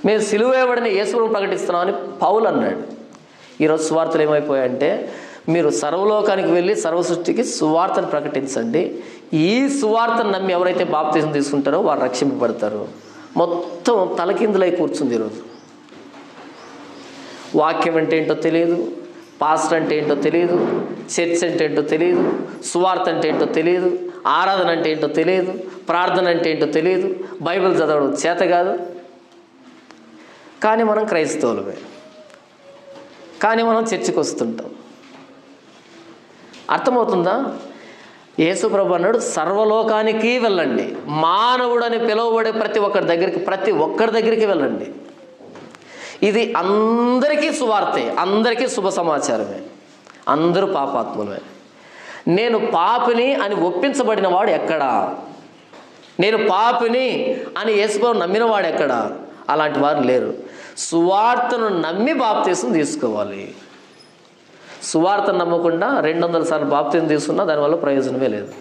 మేము సిలువ వేయబడిన యేసును ప్రకటిస్తున్నామని పౌలు అన్నాడు. ఈరోజు సువార్తలు ఏమైపోయాయంటే, మీరు సర్వలోకానికి వెళ్ళి సర్వసృష్టికి సువార్తను ప్రకటించండి, ఈ సువార్తను నమ్మి ఎవరైతే బాప్తిజం తీసుకుంటారో వారు రక్షింపబడతారు. మొత్తం తలకిందులై కూర్చుంది ఈరోజు. వాక్యం అంటే ఏంటో తెలియదు, పాస్టర్ అంటే ఏంటో తెలియదు, చర్చ్ అంటే ఏంటో తెలియదు, సువార్త అంటే ఏంటో తెలియదు, ఆరాధన అంటే ఏంటో తెలియదు, ప్రార్థన అంటే ఏంటో తెలియదు, బైబిల్ చదవడం చేత కాదు. కానీ మనం క్రైస్తవులమే, కానీ మనం చర్చికి వస్తుంటాం. అర్థమవుతుందా? యేసుప్రభు అన్నాడు, సర్వలోకానికి వెళ్ళండి, మానవుడని పిలువబడే ప్రతి ఒక్కరి దగ్గరికి వెళ్ళండి. ఇది అందరికీ సువార్తే, అందరికీ శుభ సమాచారమే. అందరూ పాపాత్ములమే. నేను పాపిని అని ఒప్పించబడిన వాడు ఎక్కడా? నేను పాపిని అని యేసుప్రభు నమ్మిన వాడు ఎక్కడా? అలాంటి వారు లేరు. సువార్తను నమ్మి బాప్తీసం తీసుకోవాలి. సువార్తను నమ్మకుండా 200 సార్లు బాప్తీసం తీసుకున్నా దానివల్ల ప్రయోజనమే లేదు.